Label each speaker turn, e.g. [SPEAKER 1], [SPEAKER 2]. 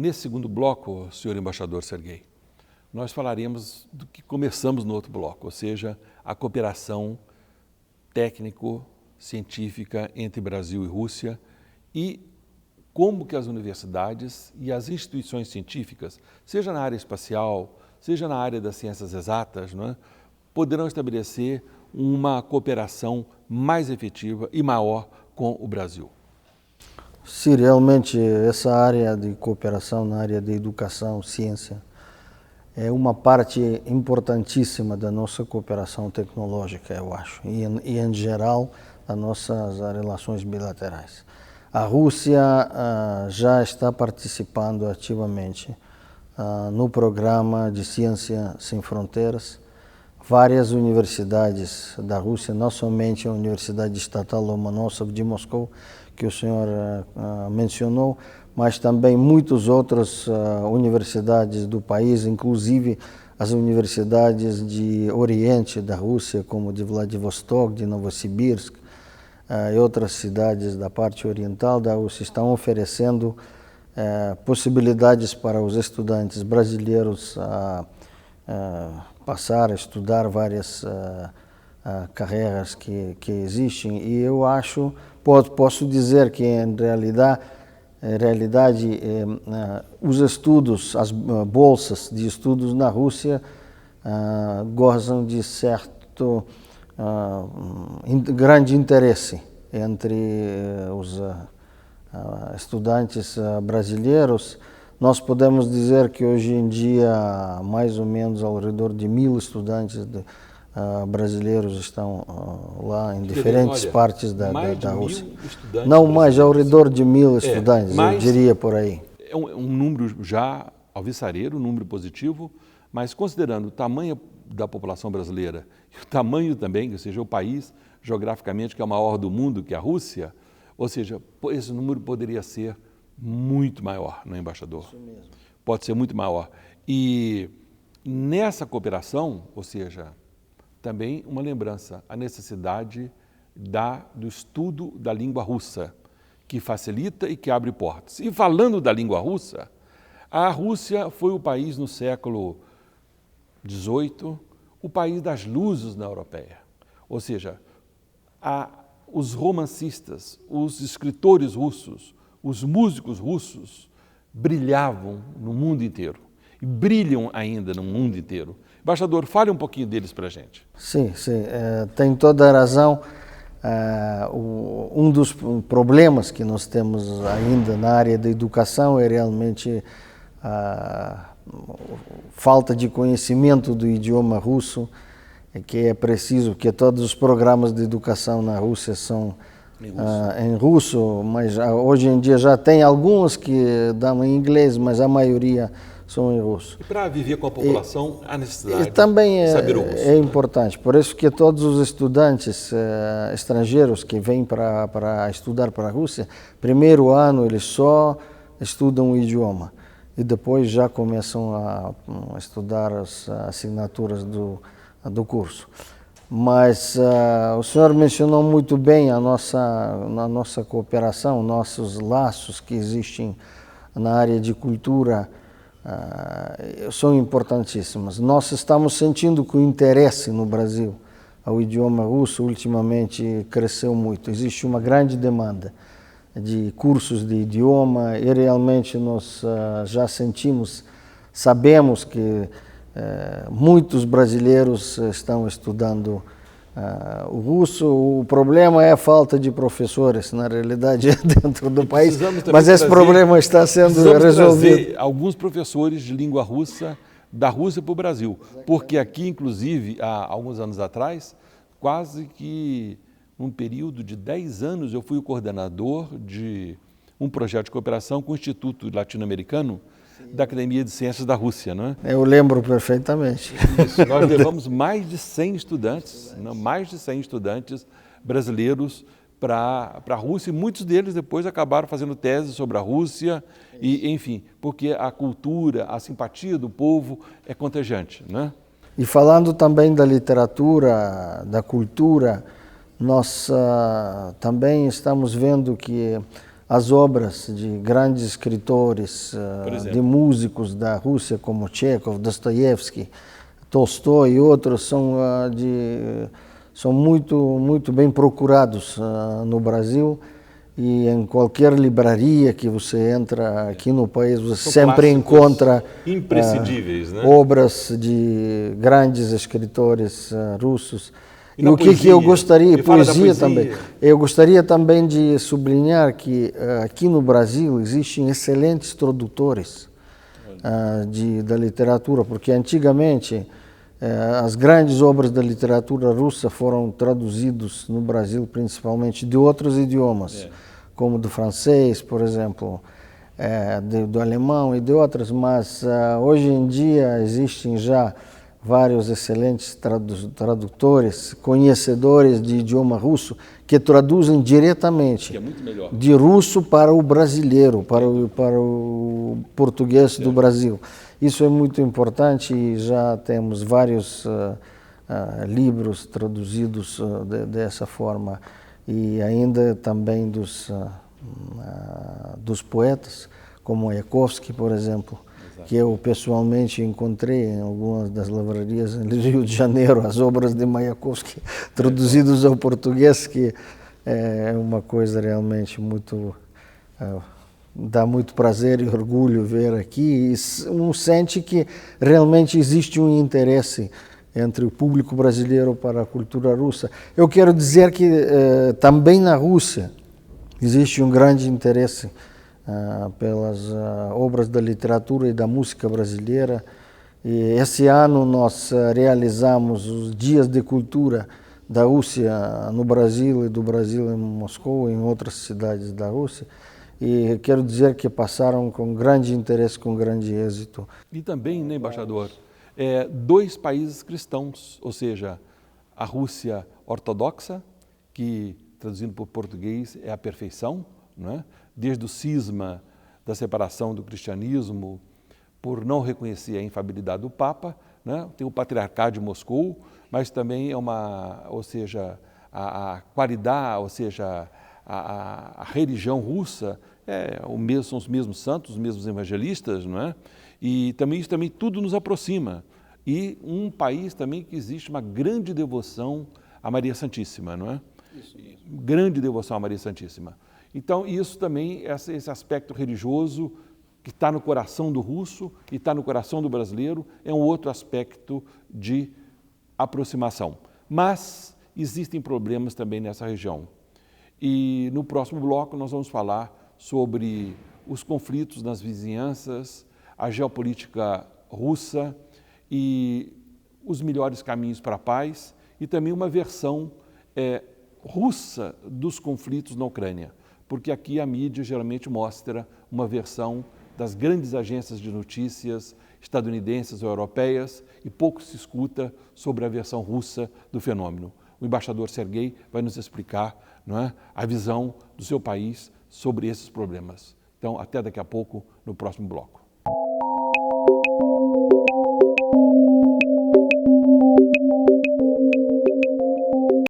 [SPEAKER 1] Nesse segundo bloco, senhor embaixador Serguei, nós falaremos do que começamos no outro bloco, ou seja, a cooperação técnico-científica entre Brasil e Rússia e como que as universidades e as instituições científicas, seja na área espacial, seja na área das ciências exatas, não é, poderão estabelecer uma cooperação mais efetiva e maior com o Brasil.
[SPEAKER 2] Sim, realmente essa área de cooperação na área de educação, ciência, é uma parte importantíssima da nossa cooperação tecnológica, eu acho, e em geral das nossas relações bilaterais. A Rússia já está participando ativamente no programa de Ciência Sem Fronteiras. Várias universidades da Rússia, não somente a Universidade Estatal Lomonosov de Moscou, que o senhor mencionou, mas também muitas outras universidades do país, inclusive as universidades de Oriente da Rússia, como de Vladivostok, de Novosibirsk, e outras cidades da parte oriental da Rússia, estão oferecendo possibilidades para os estudantes brasileiros passar a estudar várias carreiras que existem, e eu acho, posso dizer que em realidade os estudos, as bolsas de estudos na Rússia gozam de certo grande interesse entre os estudantes brasileiros. Nós podemos dizer que hoje em dia mais ou menos ao redor de 1.000 estudantes brasileiros estão lá em diferentes partes da Rússia. Não mais, ao redor de 1.000 estudantes, eu diria por aí.
[SPEAKER 1] É um número já alvissareiro, um número positivo, mas considerando o tamanho da população brasileira e o tamanho também, ou seja, o país geograficamente que é o maior do mundo, que é a Rússia, ou seja, esse número poderia ser muito maior, não é, embaixador?
[SPEAKER 2] Isso mesmo.
[SPEAKER 1] Pode ser muito maior. E nessa cooperação, ou seja, também uma lembrança, a necessidade do estudo da língua russa, que facilita e que abre portas. E falando da língua russa, a Rússia foi o país no século XVIII, o país das luzes na Europeia. Ou seja, os romancistas, os escritores russos, os músicos russos brilhavam no mundo inteiro e brilham ainda no mundo inteiro. Embaixador, fale um pouquinho deles para a gente.
[SPEAKER 2] Sim, tem toda a razão. Um dos problemas que nós temos ainda na área da educação é realmente a falta de conhecimento do idioma russo, que é preciso que todos os programas de educação na Rússia são em russo, mas hoje em dia já tem alguns que dão em inglês, mas a maioria são em russo.
[SPEAKER 1] E para viver com a população, há necessidade
[SPEAKER 2] também
[SPEAKER 1] de saber o russo.
[SPEAKER 2] É importante, por isso que todos os estudantes estrangeiros que vêm para estudar para a Rússia, primeiro ano eles só estudam o idioma e depois já começam a estudar as assinaturas do curso. Mas o senhor mencionou muito bem a nossa cooperação, nossos laços que existem na área de cultura são importantíssimos. Nós estamos sentindo que o interesse no Brasil ao idioma russo ultimamente cresceu muito. Existe uma grande demanda de cursos de idioma e realmente nós já sabemos que muitos brasileiros estão estudando o russo. O problema é a falta de professores, na realidade, dentro do país, mas esse problema está sendo resolvido.
[SPEAKER 1] Alguns professores de língua russa da Rússia para o Brasil, porque aqui, inclusive, há alguns anos atrás, quase que num período de 10 anos, eu fui o coordenador de um projeto de cooperação com o Instituto Latino-Americano da Academia de Ciências da Rússia, não é?
[SPEAKER 2] Eu lembro perfeitamente.
[SPEAKER 1] Isso, nós levamos mais de 100 estudantes, brasileiros para a Rússia, e muitos deles depois acabaram fazendo tese sobre a Rússia, e enfim, porque a cultura, a simpatia do povo é contagiante, né?
[SPEAKER 2] E falando também da literatura, da cultura, nós também estamos vendo que as obras de grandes escritores, de músicos da Rússia, como Chekhov, Dostoiévski, Tolstói e outros, são muito bem procurados no Brasil. E em qualquer livraria que você entra aqui no país, você sempre encontra
[SPEAKER 1] imprescindíveis, né?
[SPEAKER 2] Obras de grandes escritores russos. E o que eu gostaria, poesia também. Eu gostaria também de sublinhar que aqui no Brasil existem excelentes tradutores da literatura, porque antigamente as grandes obras da literatura russa foram traduzidas no Brasil, principalmente de outros idiomas, como do francês, por exemplo, do alemão e de outras, mas hoje em dia existem já vários excelentes tradutores, conhecedores de idioma russo, que traduzem diretamente de russo para o brasileiro, para o português do Brasil. Isso é muito importante e já temos vários livros traduzidos dessa forma. E ainda também dos poetas, como Mayakovsky, por exemplo, que eu pessoalmente encontrei em algumas das livrarias no Rio de Janeiro, as obras de Mayakovsky traduzidas ao português, que é uma coisa realmente muito... dá muito prazer e orgulho ver aqui, e um sente que realmente existe um interesse entre o público brasileiro para a cultura russa. Eu quero dizer que também na Rússia existe um grande interesse pelas obras da literatura e da música brasileira. E esse ano nós realizamos os Dias de Cultura da Rússia no Brasil e do Brasil em Moscou e em outras cidades da Rússia. E quero dizer que passaram com grande interesse, com grande êxito.
[SPEAKER 1] E também, né, embaixador, dois países cristãos, ou seja, a Rússia ortodoxa, que, traduzindo para o português, é a perfeição, não é? Desde o cisma da separação do cristianismo, por não reconhecer a infabilidade do Papa, né? Tem o Patriarcado de Moscou, mas também é a qualidade, ou seja, a religião russa são os mesmos santos, os mesmos evangelistas, não é? E também isso também tudo nos aproxima. E um país também que existe uma grande devoção a Maria Santíssima, não é? Isso. Grande devoção a Maria Santíssima. Então, isso também, esse aspecto religioso que está no coração do russo e está no coração do brasileiro, é um outro aspecto de aproximação. Mas existem problemas também nessa região. E no próximo bloco nós vamos falar sobre os conflitos nas vizinhanças, a geopolítica russa e os melhores caminhos para a paz e também uma versão russa dos conflitos na Ucrânia, porque aqui a mídia geralmente mostra uma versão das grandes agências de notícias estadunidenses ou europeias e pouco se escuta sobre a versão russa do fenômeno. O embaixador Sergei vai nos explicar, não é, a visão do seu país sobre esses problemas. Então, até daqui a pouco, no próximo bloco.